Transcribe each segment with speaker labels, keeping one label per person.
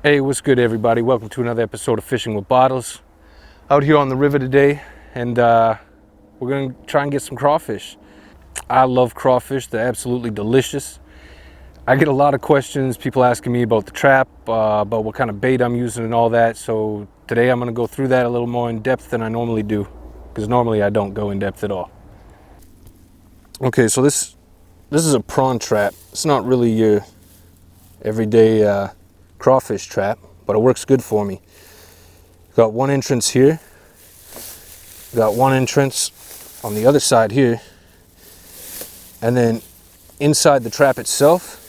Speaker 1: Hey, what's good everybody? Welcome to another episode of Fishing with Bottles. Out here on the river today, and we're gonna try and get some crawfish. I love crawfish, they're absolutely delicious. I get a lot of questions, people asking me about the trap, about what kind of bait I'm using and all that. So today I'm gonna go through that a little more in depth than I normally do, because normally I don't go in depth at all. Okay, so this is a prawn trap. It's not really your everyday crawfish trap, but it works good for me. Got one entrance here, got one entrance on the other side here, and then inside the trap itself,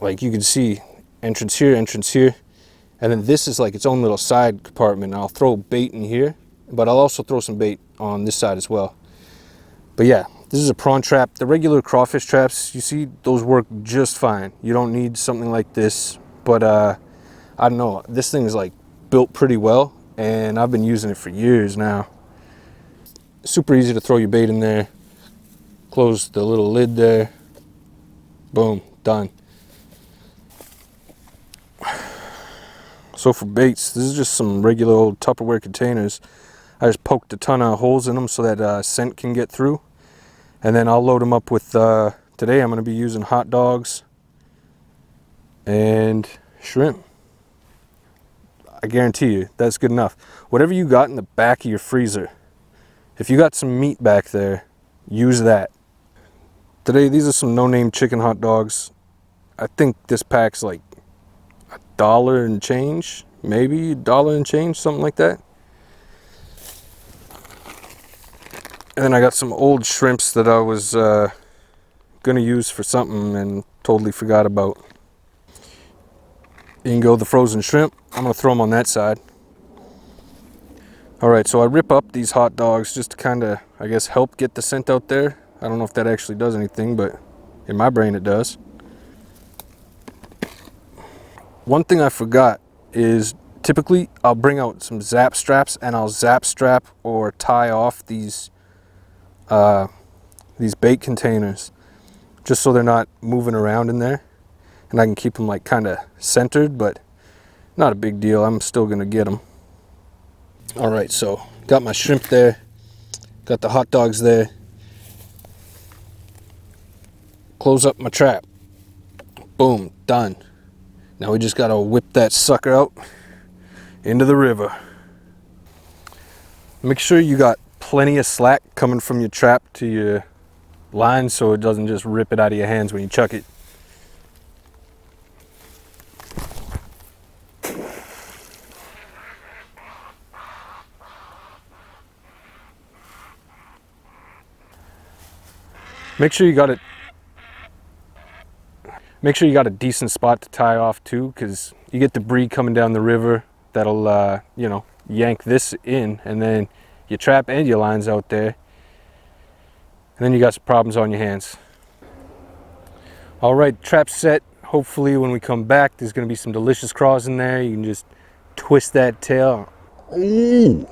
Speaker 1: like you can see, entrance here, and then this is like its own little side compartment. I'll throw bait in here, but I'll also throw some bait on this side as well. But yeah, this is a prawn trap. The regular crawfish traps, you see, those work just fine. You don't need something like this, but I don't know, this thing is like built pretty well, and I've been using it for years now. Super easy to throw your bait in there, close the little lid there, boom, done. So for baits, this is just some regular old Tupperware containers. I just poked a ton of holes in them so that scent can get through. And then I'll load them up with, today I'm going to be using hot dogs and shrimp. I guarantee you, that's good enough. Whatever you got in the back of your freezer, if you got some meat back there, use that. Today, these are some no-name chicken hot dogs. I think this pack's like $1 and change, maybe $1 and change, something like that. And then I got some old shrimps that I was gonna use for something and totally forgot about. You can go the frozen shrimp. I'm gonna throw them on that side. All right, so I rip up these hot dogs just to kind of, I guess, help get the scent out there. I don't know if that actually does anything, but in my brain it does. One thing I forgot is typically I'll bring out some zap straps and I'll zap strap or tie off these bait containers just so they're not moving around in there, and I can keep them like kind of centered, but not a big deal. I'm still gonna get them. All right, so got my shrimp there, got the hot dogs there. Close up my trap. Boom, done. Now we just gotta whip that sucker out into the river. Make sure you got plenty of slack coming from your trap to your line so it doesn't just rip it out of your hands when you chuck it. Make sure you got a decent spot to tie off too, because you get debris coming down the river that'll you know, yank this in, and then your trap and your line's out there, and then you got some problems on your hands. All right, trap set. Hopefully when we come back there's going to be some delicious craws in there. You can just twist that tail. Ooh.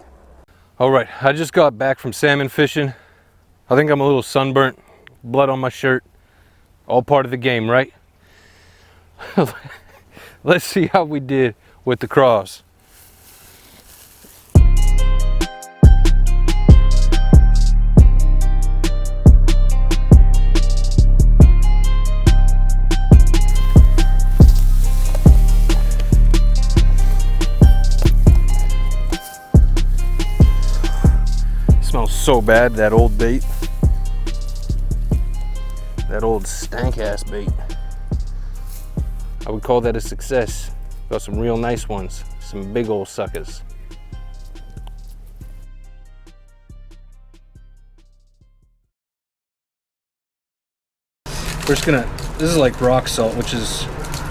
Speaker 1: All right, I just got back from salmon fishing. I think I'm a little sunburnt, blood on my shirt, all part of the game, right? Let's see how we did with the craws. Smells so bad, that old bait. That old stank ass bait. I would call that a success. Got some real nice ones, some big old suckers. We're just gonna, this is like rock salt, which is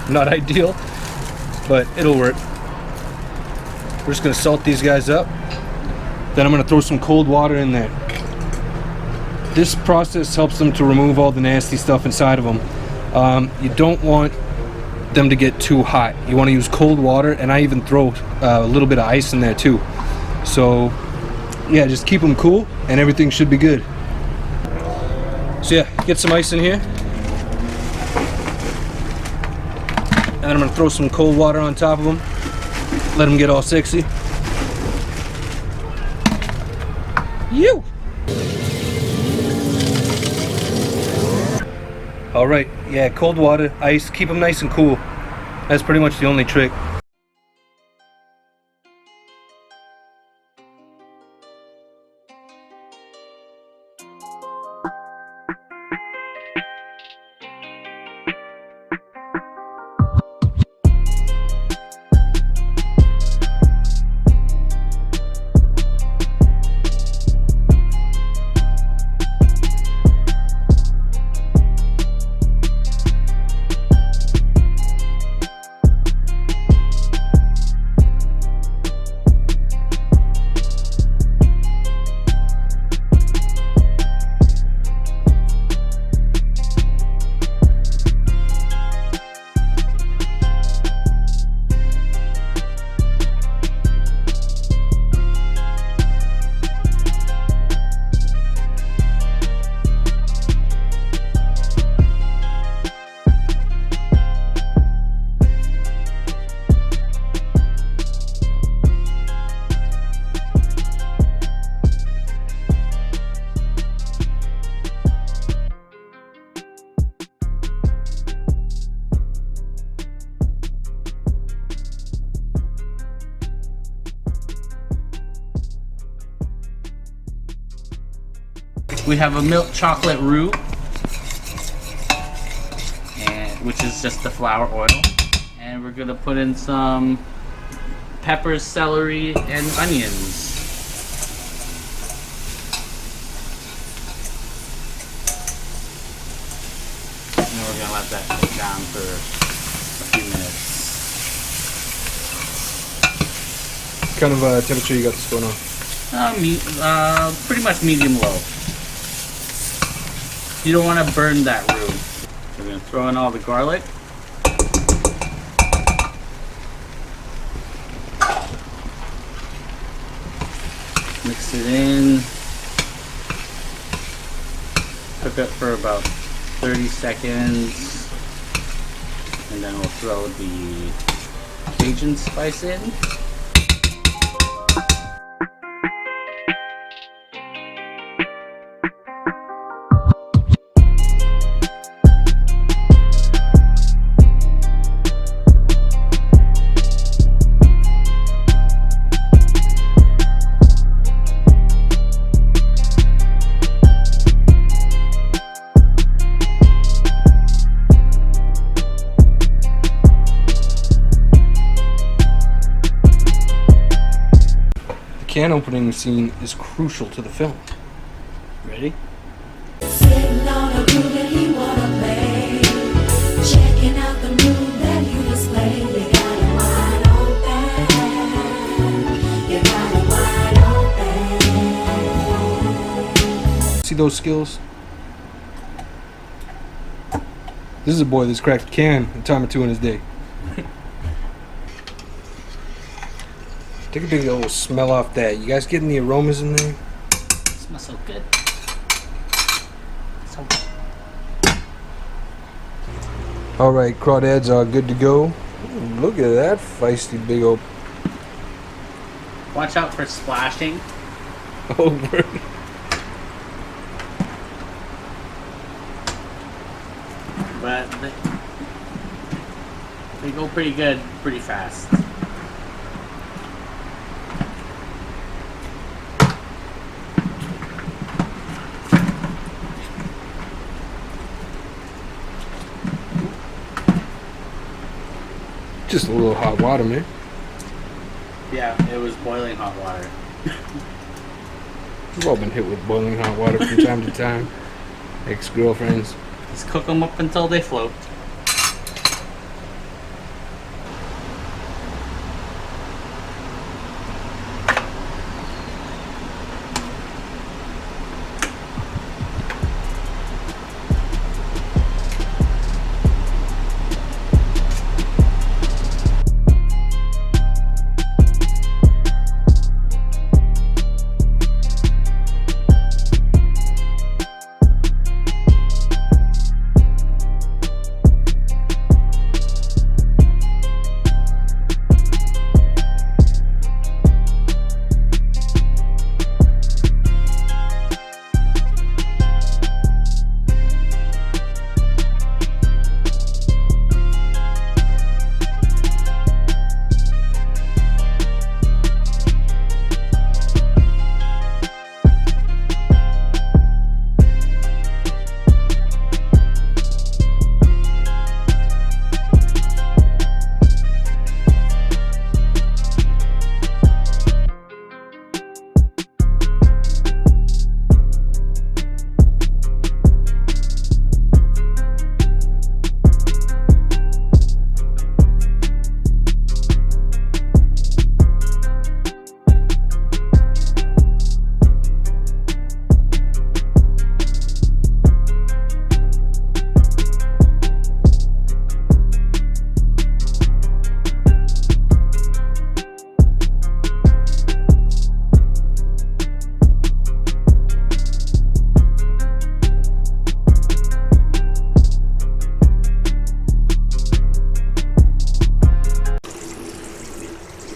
Speaker 1: not ideal, but it'll work. We're just gonna salt these guys up. Then I'm gonna throw some cold water in there. This process helps them to remove all the nasty stuff inside of them. You don't want them to get too hot. You want to use cold water, and I even throw a little bit of ice in there too. So yeah, just keep them cool and everything should be good. So yeah, get some ice in here. then I'm gonna throw some cold water on top of them. Let them get all sexy. You. All right, yeah, cold water, ice, keep them nice and cool. That's pretty much the only trick.
Speaker 2: We have a milk chocolate roux, which is just the flour oil, and we're gonna put in some peppers, celery, and onions. And then we're gonna let that cook down for a few minutes.
Speaker 1: What kind of temperature you got this going on?
Speaker 2: Pretty much medium low. You don't want to burn that roux. We're going to throw in all the garlic. Mix it in. Cook it for about 30 seconds. And then we'll throw the Cajun spice in.
Speaker 1: Can opening scene is crucial to the film.
Speaker 2: Ready?
Speaker 3: Sitting on a groove that he wanna play, checking out the mood that you display. You got it wide open. You got it wide open.
Speaker 1: See those skills? This is a boy that's cracked a can a time or two in his day. Take a big old smell off that. You guys getting the aromas in there?
Speaker 2: It smells so good. So good.
Speaker 1: All right, crawdads are good to go. Ooh, look at that feisty big old.
Speaker 2: Watch out for splashing.
Speaker 1: Over.
Speaker 2: But they go pretty good, pretty fast.
Speaker 1: Just a little hot water, man.
Speaker 2: Yeah, it was boiling hot water.
Speaker 1: We've all been hit with boiling hot water from time to time. Ex-girlfriends.
Speaker 2: Just cook them up until they float.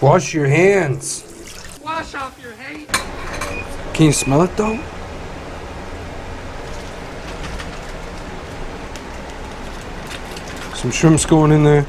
Speaker 1: Wash your hands.
Speaker 4: Wash off your hate.
Speaker 1: Can you smell it though? Some shrimp's going in there.